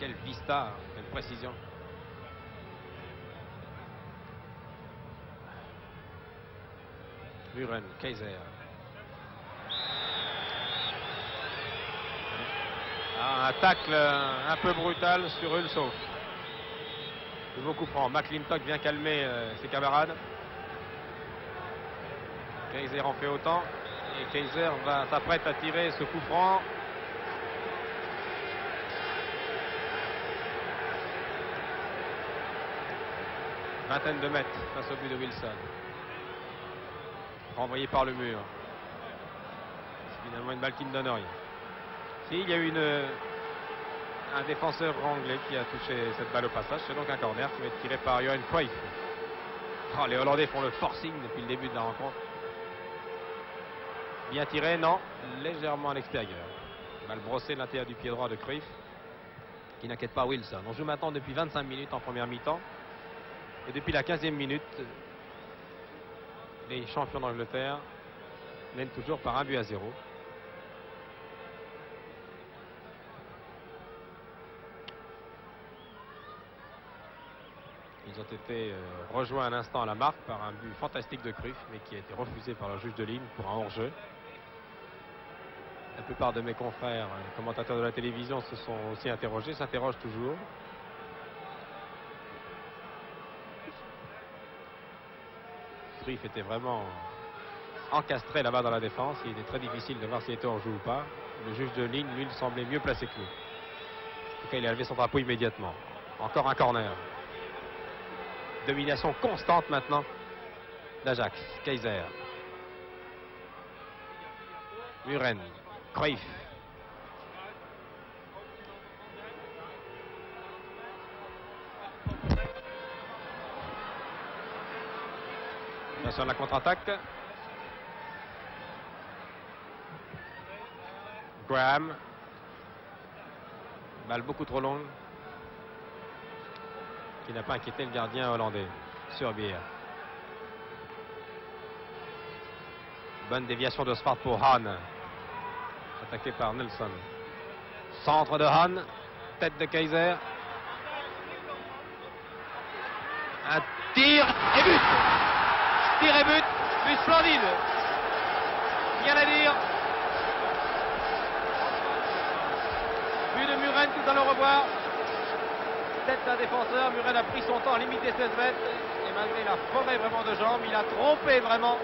Quelle vista, quelle précision. Muren, Kaiser. Un tacle un peu brutal sur Ulsov. Nouveau coup franc. McClintock vient calmer ses camarades. Kaiser en fait autant. Et Kaiser s'apprête à tirer ce coup franc. Vingtaine de mètres face au but de Wilson. Renvoyé par le mur. C'est finalement une balle qui ne donne rien. Si, il y a eu un défenseur anglais qui a touché cette balle au passage. C'est donc un corner qui va être tiré par Johan Cruyff. Oh, les Hollandais font le forcing depuis le début de la rencontre. Bien tiré, non. Légèrement à l'extérieur. Balle brossée de l'intérieur du pied droit de Cruyff, qui n'inquiète pas Wilson. On joue maintenant depuis 25 minutes en première mi-temps. Et depuis la 15e minute, les champions d'Angleterre mènent toujours par 1-0. Ils ont été rejoints un instant à la marque par un but fantastique de Cruyff, mais qui a été refusé par le juge de ligne pour un hors-jeu. La plupart de mes confrères, commentateurs de la télévision, se sont aussi interrogés, s'interrogent toujours. Cruyff était vraiment encastré là-bas dans la défense. Il était très difficile de voir s'il était hors-jeu ou pas. Le juge de ligne, lui, il semblait mieux placé que lui. En tout cas, il a levé son drapeau immédiatement. Encore un corner. Domination constante maintenant d'Ajax. Kaiser. Muren. Cruyff. Attention à la contre-attaque. Graham. Balle beaucoup trop longue, qui n'a pas inquiété le gardien hollandais. Surbier. Bonne déviation de Svart pour Hahn. Attaqué par Nelson. Centre de Hahn. Tête de Kaiser. Un tir et but. Tir et but. But splendide. Rien à dire. But de Muren que nous allons revoir. Tête d'un défenseur. Muren a pris son temps à limiter 16 mètres. Et malgré la forêt vraiment de jambes, il a trompé vraiment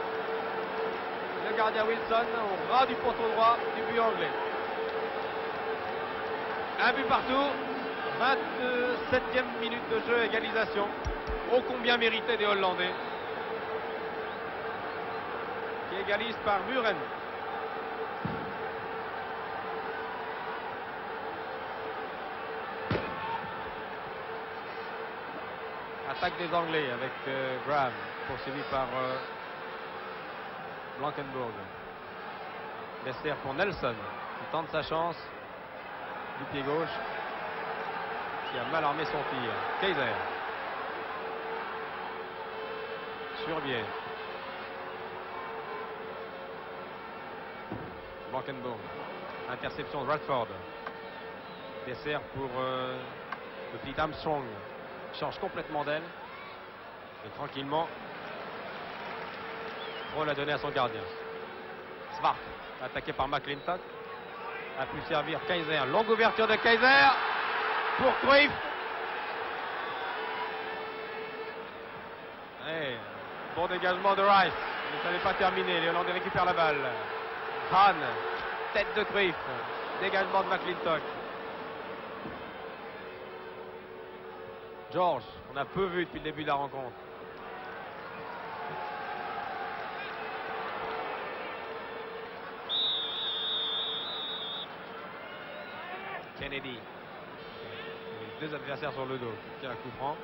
le gardien Wilson au ras du poteau droit du but anglais. Un but partout. 27e minute de jeu, égalisation. Ô combien mérité des Hollandais, qui égalise par Muren. Attaque des Anglais avec Graham, poursuivi par Blankenburg. Dessert pour Nelson, qui tente sa chance du pied gauche, qui a mal armé son tir. Kaiser. Surbier. Blankenburg. Interception de Radford. Dessert pour le petit Armstrong. Change complètement d'aile. Et tranquillement, pour la donner à son gardien. Svart, attaqué par McClintock, a pu servir Kaiser. Longue ouverture de Kaiser pour Cruyff. Et bon dégagement de Rice. Mais ça n'est pas terminé. Les Hollandais récupèrent la balle. Hahn, tête de Cruyff. Dégagement de McClintock. George, on a peu vu depuis le début de la rencontre. Kennedy. Les deux adversaires sur le dos. Tire un coup franc.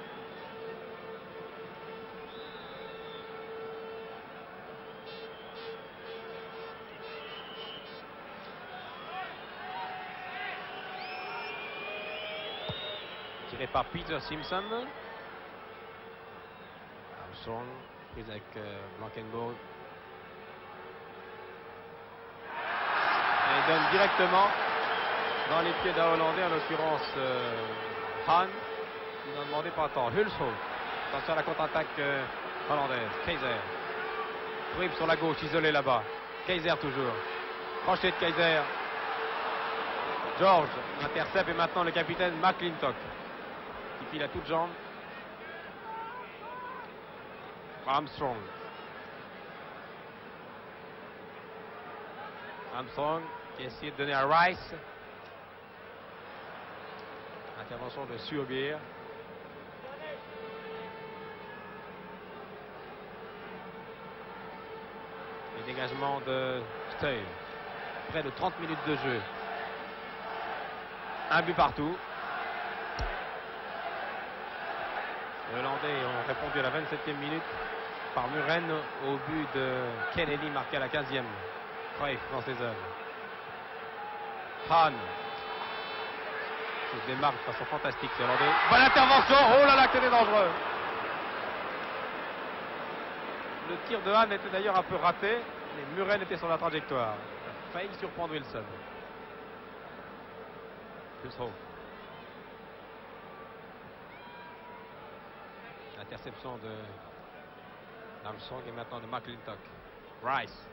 Tiré par Peter Simpson. Armstrong, prise avec Blankenburg. Et il donne directement dans les pieds d'un Hollandais, en l'occurrence Hahn, qui n'en demandait pas tant. Hulshoff, attention à la contre-attaque hollandaise. Keizer, Cruyff sur la gauche, isolé là-bas. Keizer toujours, crochet de Keizer. George intercepte et maintenant le capitaine McClintock qui file à toutes jambes. Armstrong. Armstrong qui essaie de donner à Rice. Intervention de Suobier. Et dégagement de Steuil. Près de 30 minutes de jeu. Un but partout. Les Hollandais ont répondu à la 27e minute par Muren au but de Kennedy marqué à la 15e. Cruyff dans ses œuvres. Hahn. Se démarque de façon fantastique, ces Hollandais. Bonne intervention. Oh là là, que c'était dangereux. Le tir de Hahn était d'ailleurs un peu raté. Mais Muren était sur la trajectoire. Il a failli surprendre Wilson. Hulshoff. Interception de Armstrong et maintenant de McClintock. Rice.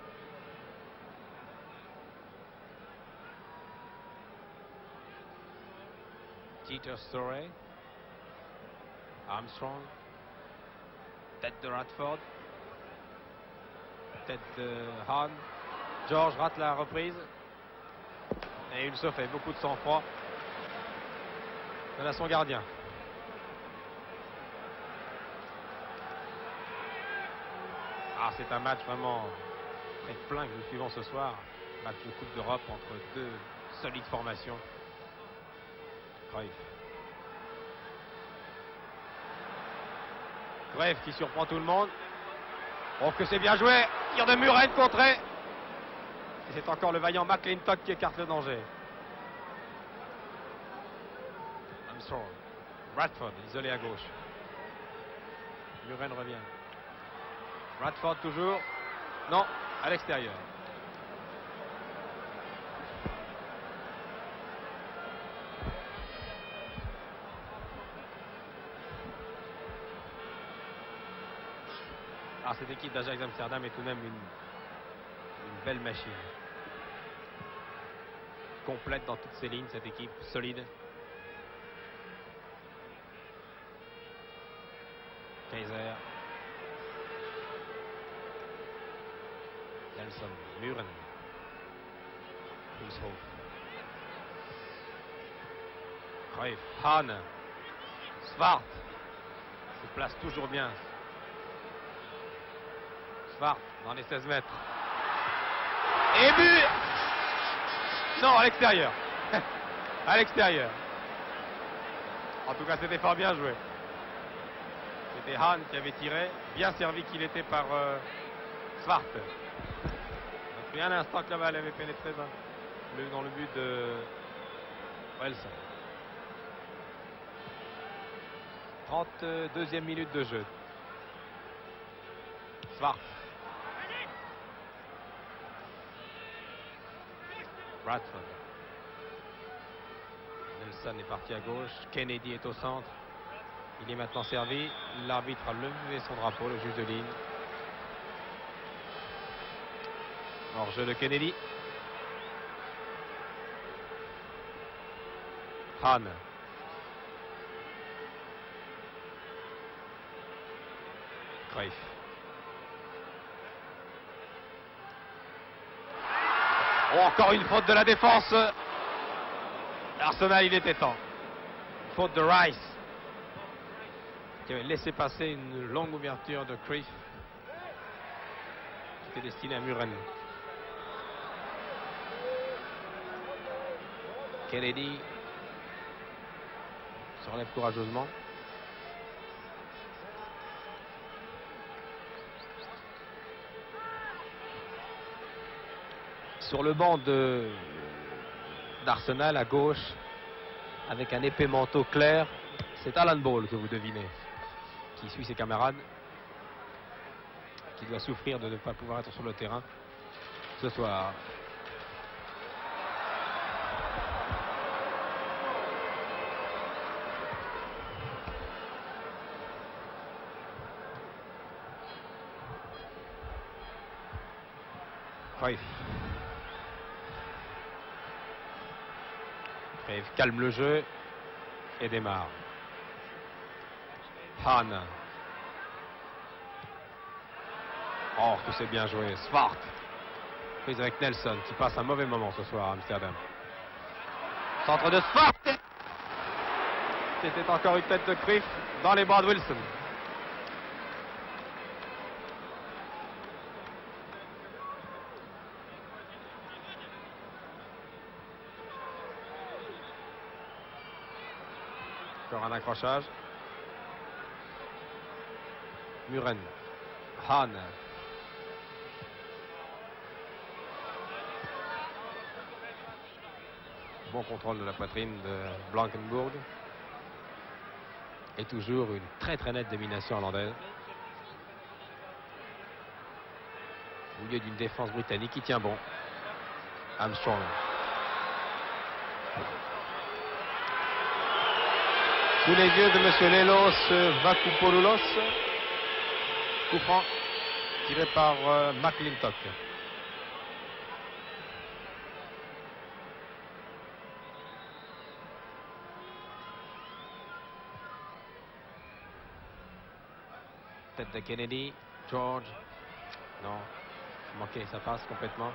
Jeter Story. Armstrong. Tête de Radford. Tête de Hahn. George rate la reprise. Et Hulshoff fait beaucoup de sang-froid. Donne à son gardien. Ah, c'est un match vraiment très plein que nous suivons ce soir. Match de Coupe d'Europe entre deux solides formations. Cruyff. Cruyff qui surprend tout le monde. Oh, que c'est bien joué. Tir de Muren contré. Et c'est encore le vaillant McClintock qui écarte le danger. Armstrong. Radford isolé à gauche. Muren revient. Radford toujours. Non, à l'extérieur. Alors cette équipe d'Ajax Amsterdam est tout de même une belle machine. Complète dans toutes ses lignes, cette équipe solide. Keizer. Nelson, Muren. Hulshoff. Cruyff, Hahn. Svart. Se place toujours bien. Svart dans les 16 mètres. Et but! Non, à l'extérieur. À l'extérieur. En tout cas, c'était fort bien joué. C'était Hahn qui avait tiré. Bien servi qu'il était par Svart. Depuis un instant que la balle avait pénétré dans le but de Wilson. 32e minute de jeu. Svart. Radford. Nelson est parti à gauche. Kennedy est au centre. Il est maintenant servi. L'arbitre a levé son drapeau, le juge de ligne. Hors-jeu de Kennedy. Hahn. Cruyff. Oh, encore une faute de la défense. Arsenal, il était temps. Faute de Rice, qui avait laissé passer une longue ouverture de Cruyff, qui était destinée à Muren. Kennedy se relève courageusement. Sur le banc d'Arsenal à gauche, avec un épais manteau clair, c'est Alan Ball que vous devinez, qui suit ses camarades, qui doit souffrir de ne pas pouvoir être sur le terrain ce soir. Cruyff. Cruyff calme le jeu et démarre. Hahn. Oh, que c'est bien joué. Svart. Prise avec Nelson qui passe un mauvais moment ce soir à Amsterdam. Centre de Svart. C'était encore une tête de Cruyff dans les bras de Wilson. Encore un accrochage. Muren. Hahn. Bon contrôle de la poitrine de Blankenburg. Et toujours une très très nette domination hollandaise. Au milieu d'une défense britannique qui tient bon. Armstrong. Sous les yeux de M. Lelos Vakupoulos. Coup franc tiré par McClintock. Tête de Kennedy. George. Non. Manqué, ça passe complètement.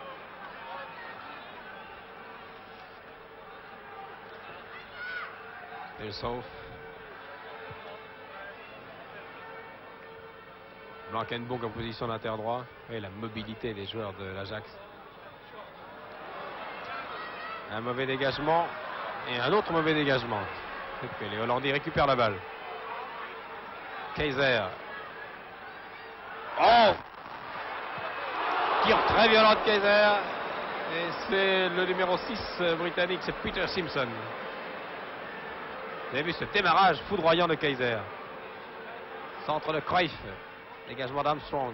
Ilshoff. Blankenburg en position d'intérieur droit. Et la mobilité des joueurs de l'Ajax. Un mauvais dégagement et un autre mauvais dégagement. Et les Hollandais récupèrent la balle. Kaiser. Oh! Tir très violent de Kaiser. Et c'est le numéro 6 britannique, c'est Peter Simpson. Vous avez vu ce démarrage foudroyant de Kaiser. Centre de Cruyff. Dégagement d'Armstrong.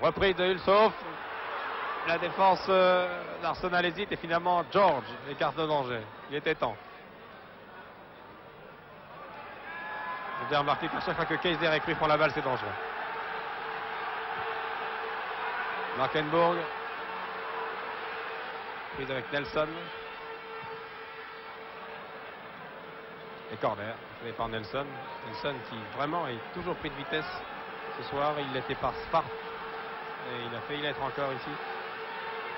Reprise de Ilshoff. La défense d'Arsenal hésite et finalement George écarte le danger. Il était temps. Vous avez remarqué qu'à chaque fois que Kaiser et Cruyff font la balle, c'est dangereux. Blankenburg. Prise avec Nelson. Et corner, fait par Nelson. Nelson qui vraiment est toujours pris de vitesse ce soir. Il l'était par Svart. Et il a failli l'être encore ici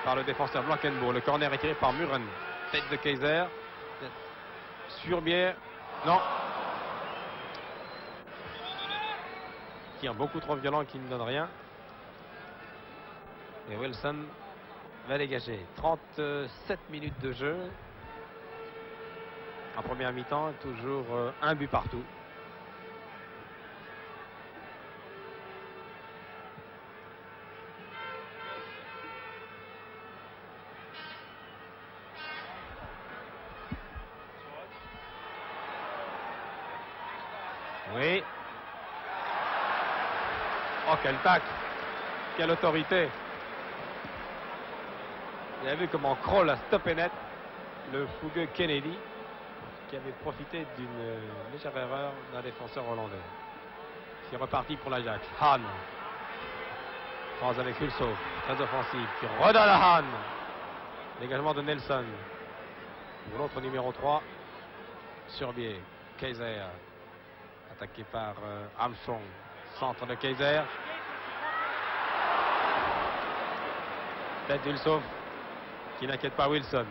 par le défenseur Blankenburg. Le corner est tiré par Muren. Tête de Kaiser. Sur biais. Non. Tir beaucoup trop violent qui ne donne rien. Et Wilson va dégager. 37 minutes de jeu. En première mi-temps, toujours un but partout. Oui. Oh, quel tacle. Quelle autorité. Vous avez vu comment Kroll a stoppé net le fougueux Kennedy, qui avait profité d'une légère erreur d'un défenseur hollandais. Qui est reparti pour l'Ajax. Hahn. France avec Ilshoff. Très offensif. Qui redonne à Hahn. Dégagement de Nelson. L'autre numéro 3. Surbier. Kaiser. Attaqué par Armstrong. Centre de Kaiser. Tête d'Ilshoff. Qui n'inquiète pas Wilson.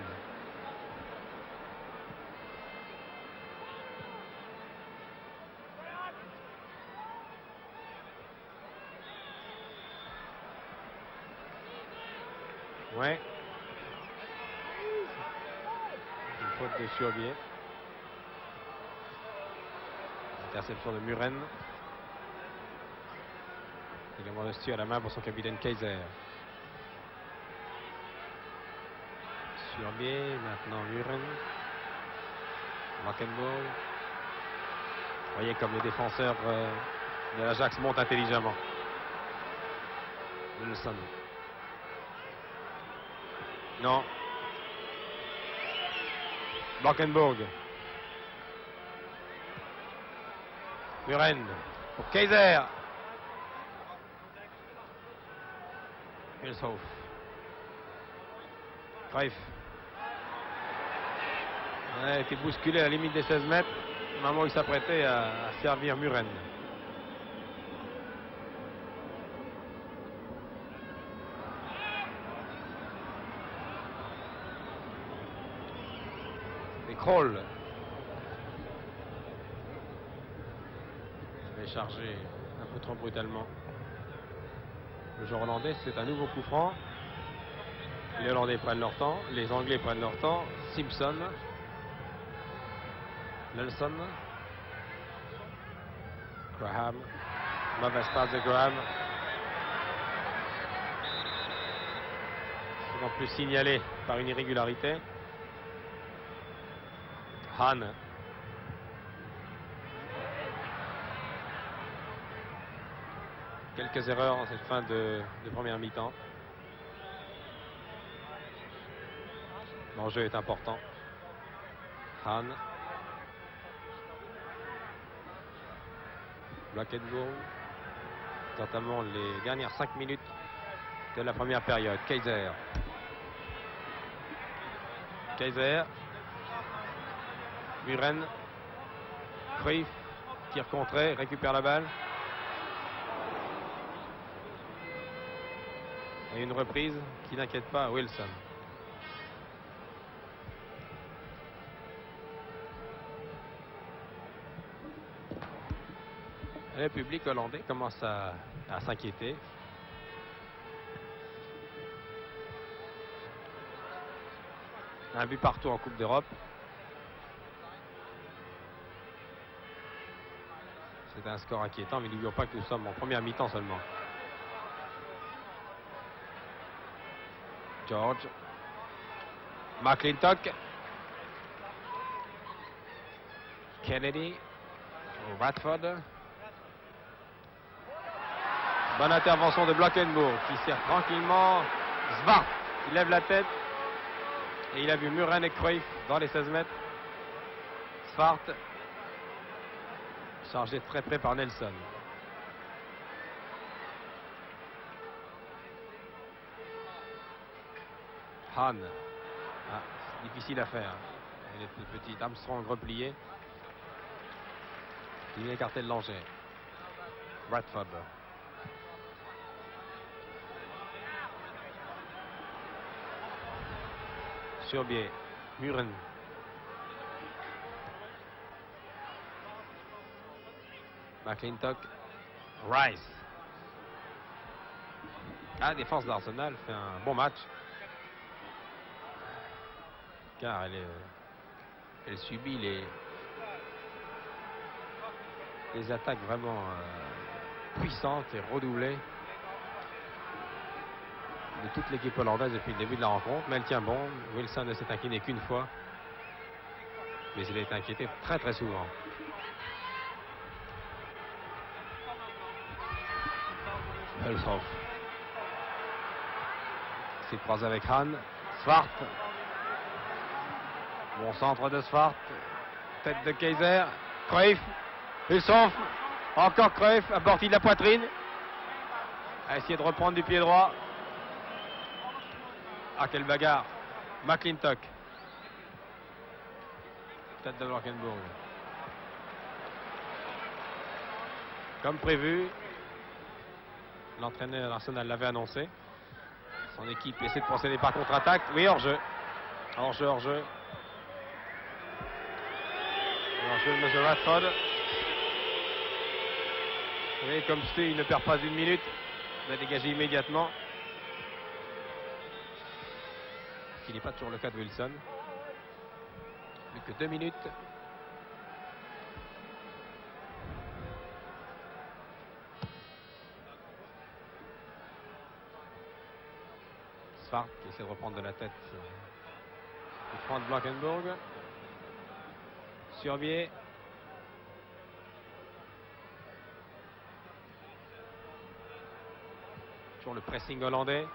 Ouais. Une faute de Surbier. Interception de Muren. Également le stu à la main pour son capitaine Kaiser. Surbier, maintenant Muren. Blankenburg. Vous voyez comme les défenseurs de l'Ajax montent intelligemment. Wilson. Non. Blankenburg. Muren pour Kaiser. Wilshoff. Cruyff. Il a été bousculé à la limite des 16 mètres. Au moment où il s'apprêtait à servir Muren. Et Kroll. Il avait chargé un peu trop brutalement le joueur hollandais. C'est un nouveau coup franc. Les Hollandais prennent leur temps, les Anglais prennent leur temps. Simpson, Nelson, Graham, mauvaise passe de Graham. C'est en plus signalé par une irrégularité. Hahn. Quelques erreurs en cette fin de première mi-temps. L'enjeu est important. Hahn. Blankenburg. Notamment les dernières 5 minutes de la première période. Kaiser. Kaiser. Muren. Cruyff. Tir contré. Récupère la balle. Et une reprise qui n'inquiète pas Wilson. Le public hollandais commence à s'inquiéter. Un but partout en Coupe d'Europe. C'est un score inquiétant, mais n'oublions pas que nous sommes en première mi-temps seulement. George. McClintock. Kennedy. Radford. Bonne intervention de Blankenburg qui sert tranquillement. Svart, il lève la tête. Et il a vu Muren et Cruyff dans les 16 mètres. Svart. Chargé de très près par Nelson. Hahn. Ah, c'est difficile à faire. Il est plus petit. Armstrong replié. Il vient écarter le danger. Radford. Surbier. Muren. McClintock. Rice. La défense d'Arsenal fait un bon match. Car elle subit les attaques vraiment puissantes et redoublées de toute l'équipe hollandaise depuis le début de la rencontre. Mais elle tient bon. Wilson ne s'est inquiété qu'une fois. Mais il a été inquiété très très souvent. Wilshoff. C'est croisé avec Hahn. Svart. Bon centre de Svart. Tête de Kaiser. Cruyff. Wilshoff. Encore Cruyff. Aborti de la poitrine. A essayé de reprendre du pied droit. Ah, quelle bagarre. McClintock. Tête de Blankenburg. Comme prévu, l'entraîneur d'Arsenal l'avait annoncé. Son équipe essaie de procéder par contre-attaque. Oui, hors-jeu. Hors-jeu, hors-jeu. Hors-jeu de M. Radford. Vous voyez, comme Stu, il ne perd pas une minute. Il a dégagé immédiatement. Ce qui n'est pas toujours le cas de Wilson. Plus que 2 minutes. Svart qui essaie de reprendre de la tête. Il prend de Blankenburg. Surbier. Toujours le pressing hollandais.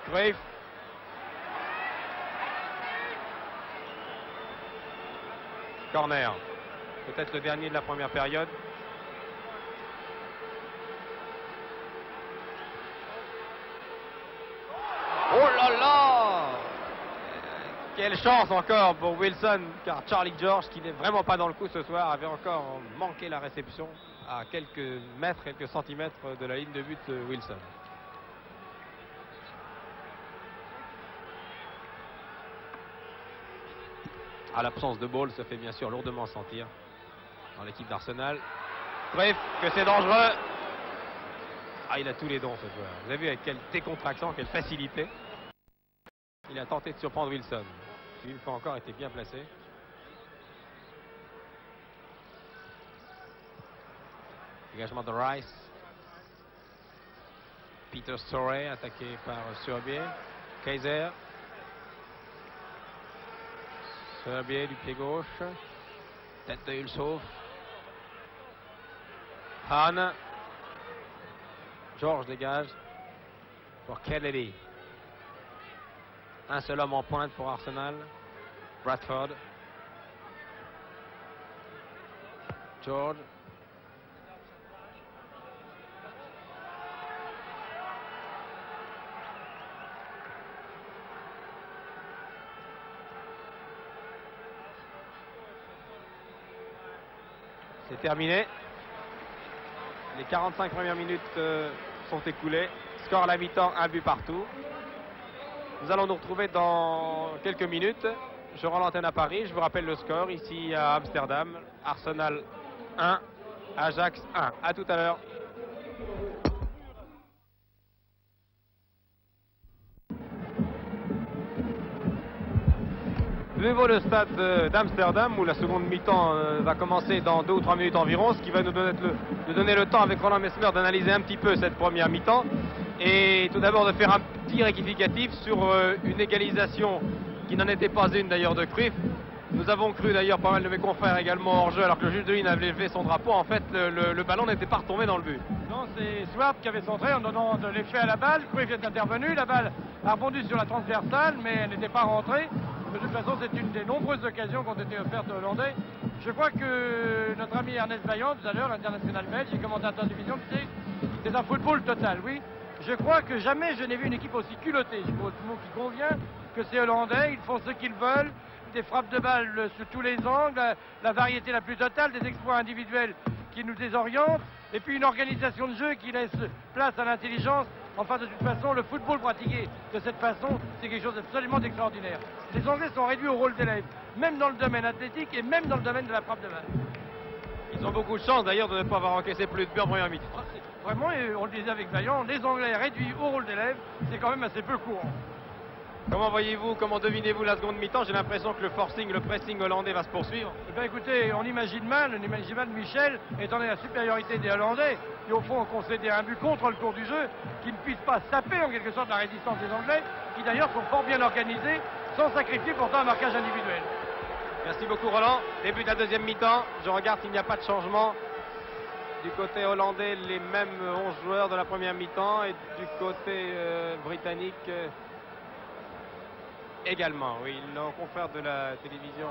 Cruyff. Corner. Peut-être le dernier de la première période. Quelle chance encore pour Wilson, car Charlie George, qui n'est vraiment pas dans le coup ce soir, avait encore manqué la réception à quelques mètres, quelques centimètres de la ligne de but de Wilson. L'absence de ball se fait bien sûr lourdement sentir dans l'équipe d'Arsenal. Bref, que c'est dangereux. Il a tous les dons ce joueur. Vous avez vu avec quelle décontraction, quelle facilité. Il a tenté de surprendre Wilson, qui une fois encore était bien placé. Dégagement de Rice. Peter Storey attaqué par Serbier. Kaiser. Serbier du pied gauche. Tête de Hulshoff. Hahn. George dégage pour Kennedy. Un seul homme en pointe pour Arsenal. Bradford. George. C'est terminé. Les 45 premières minutes sont écoulées. Score à la mi-temps, un but partout. Nous allons nous retrouver dans quelques minutes. Je rends l'antenne à Paris. Je vous rappelle le score ici à Amsterdam. Arsenal 1, Ajax 1. À tout à l'heure. De nouveau le stade d'Amsterdam où la seconde mi-temps va commencer dans 2 ou 3 minutes environ, ce qui va nous donner le temps avec Roland Mesmer d'analyser un petit peu cette première mi-temps et tout d'abord de faire un petit rectificatif sur une égalisation qui n'en était pas une d'ailleurs de Cruyff. Nous avons cru d'ailleurs, pas mal de mes confrères également hors jeu, alors que le juge de ligne avait levé son drapeau. En fait le ballon n'était pas retombé dans le but. Non, c'est Swart qui avait centré en donnant de l'effet à la balle. Cruyff est intervenu, la balle a rebondi sur la transversale mais elle n'était pas rentrée. De toute façon, c'est une des nombreuses occasions qui ont été offertes aux Hollandais. Je crois que notre ami Ernest Vaillant, tout à l'heure, international belge et commentateur de division, disait c'est un football total, oui. Je crois que jamais je n'ai vu une équipe aussi culottée, je trouve le mot qui convient, que ces Hollandais. Ils font ce qu'ils veulent, des frappes de balles sur tous les angles, la variété la plus totale, des exploits individuels qui nous désorientent, et puis une organisation de jeu qui laisse place à l'intelligence. Enfin, de toute façon, le football pratiqué de cette façon, c'est quelque chose d'absolument extraordinaire. Les Anglais sont réduits au rôle d'élèves, même dans le domaine athlétique et même dans le domaine de la frappe de balle. Ils ont beaucoup de chance d'ailleurs de ne pas avoir encaissé plus de buts en première mi-temps. Vraiment, et on le disait avec Vaillant, les Anglais réduits au rôle d'élèves, c'est quand même assez peu courant. Comment voyez-vous, comment devinez-vous la seconde mi-temps? J'ai l'impression que le forcing, le pressing hollandais va se poursuivre. Eh bien écoutez, on imagine mal Michel, étant donné la supériorité des Hollandais, qui au fond ont concédé un but contre le cours du jeu, qui ne puisse pas saper en quelque sorte la résistance des Anglais, qui d'ailleurs sont fort bien organisés, sans sacrifier pourtant un marquage individuel. Merci beaucoup Roland. Début de la deuxième mi-temps. Je regarde s'il n'y a pas de changement. Du côté hollandais, les mêmes 11 joueurs de la première mi-temps, et du côté britannique également. Oui, nos confrères de la télévision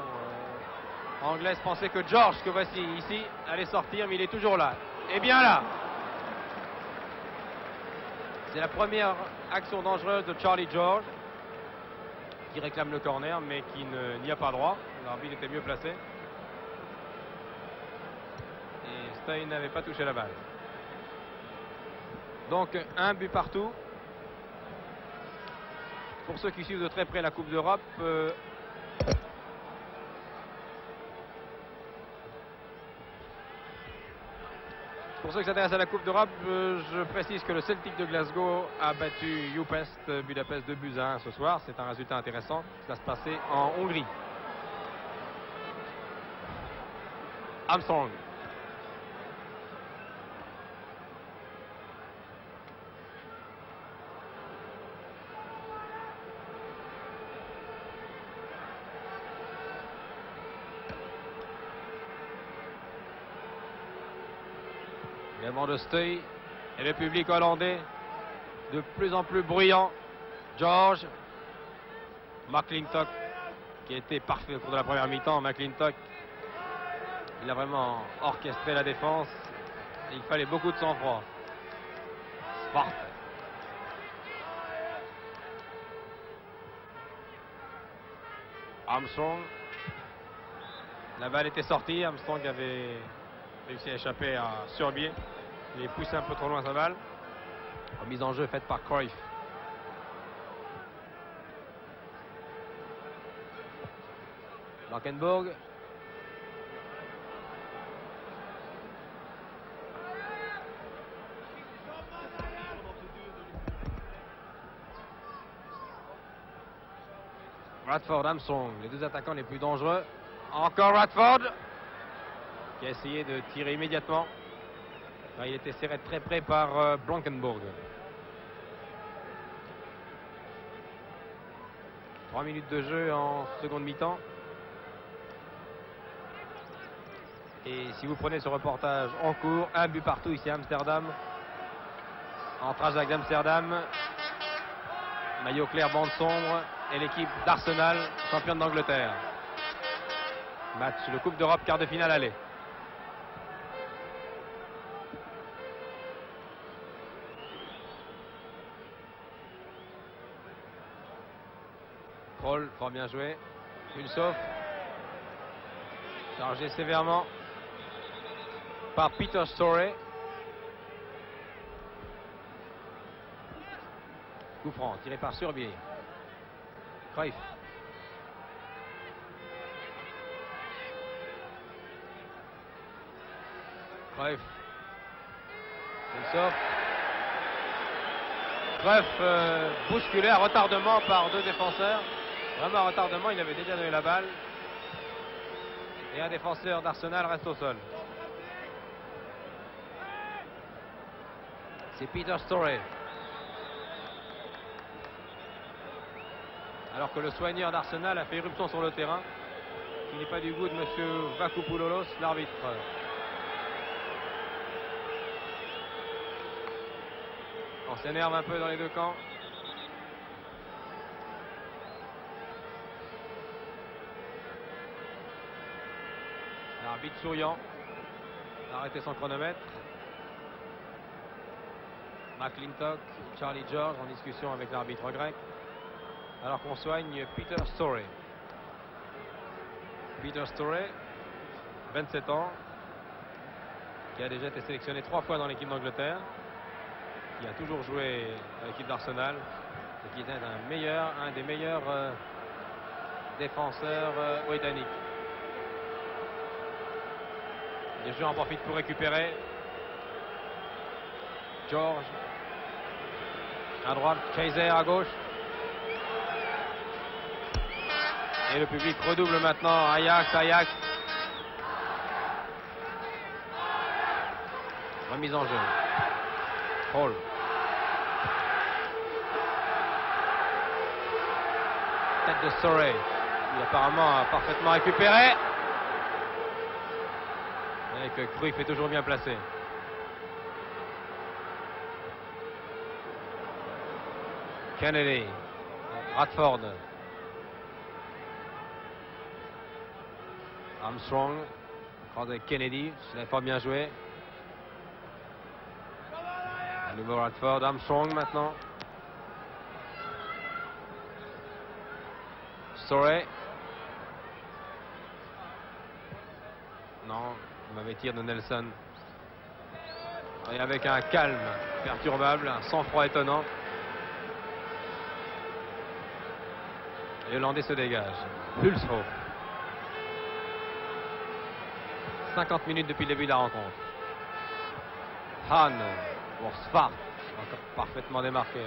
anglaise pensaient que George, que voici ici, allait sortir, mais il est toujours là. Et bien là, c'est la première action dangereuse de Charlie George, qui réclame le corner, mais qui n'y a pas droit. L'arbitre était mieux placé. Et Stein n'avait pas touché la balle. Donc, un but partout. Pour ceux qui suivent de très près la Coupe d'Europe, pour ceux qui s'intéressent à la Coupe d'Europe, je précise que le Celtic de Glasgow a battu Budapest 2-1 ce soir. C'est un résultat intéressant. Ça se passait en Hongrie. Armstrong. Également de Stey et le public hollandais de plus en plus bruyant. George, McClintock qui a été parfait au cours de la première mi-temps. McClintock, il a vraiment orchestré la défense et il fallait beaucoup de sang-froid. Sport. Armstrong. La balle était sortie. Armstrong avait réussi à échapper à Surbier. Il est poussé un peu trop loin sa balle. Remise en jeu faite par Cruyff. Blankenburg. Radford, Armstrong, les deux attaquants les plus dangereux. Encore Radford qui a essayé de tirer immédiatement. Là, il était serré de très près par Blankenburg. 3 minutes de jeu en seconde mi-temps. Et si vous prenez ce reportage en cours, un but partout ici à Amsterdam. Entre Ajax d'Amsterdam, maillot clair, bande sombre, et l'équipe d'Arsenal, championne d'Angleterre. Match de Coupe d'Europe, quart de finale aller. Kroll, fort bien joué. Une sauf. Chargé sévèrement par Peter Storey. Coup franc, tiré par Surbier. Cruyff. Cruyff. Une sauf. Cruyff bousculé à retardement par deux défenseurs. Vraiment à retardement, il avait déjà donné la balle. Et un défenseur d'Arsenal reste au sol. C'est Peter Storey. Alors que le soigneur d'Arsenal a fait irruption sur le terrain. Il n'est pas du goût de M. Vakupoulolos, l'arbitre. On s'énerve un peu dans les deux camps. L'arbitre souriant a arrêté son chronomètre. McClintock, Charlie George en discussion avec l'arbitre grec. Alors qu'on soigne Peter Storey. Peter Storey, 27 ans, qui a déjà été sélectionné 3 fois dans l'équipe d'Angleterre, qui a toujours joué à l'équipe d'Arsenal et qui est un des meilleurs défenseurs britanniques. Les joueurs en profitent pour récupérer. George à droite, Kaiser à gauche. Et le public redouble maintenant. Ajax. Remise en jeu. Hall. Tête de Storey. Il apparemment a parfaitement récupéré. Et que Cruyff est toujours bien placé. Kennedy. Radford. Armstrong. Encore avec Kennedy. Ce n'est pas bien joué. À nouveau Radford. Armstrong maintenant. Storey. Non. Mauvais tir de Nelson. Et avec un calme perturbable, un sang-froid étonnant. Et l'Hollandais se dégage. Hulshoff. 50 minutes depuis le début de la rencontre. Hahn pour Svart. Encore parfaitement démarqué.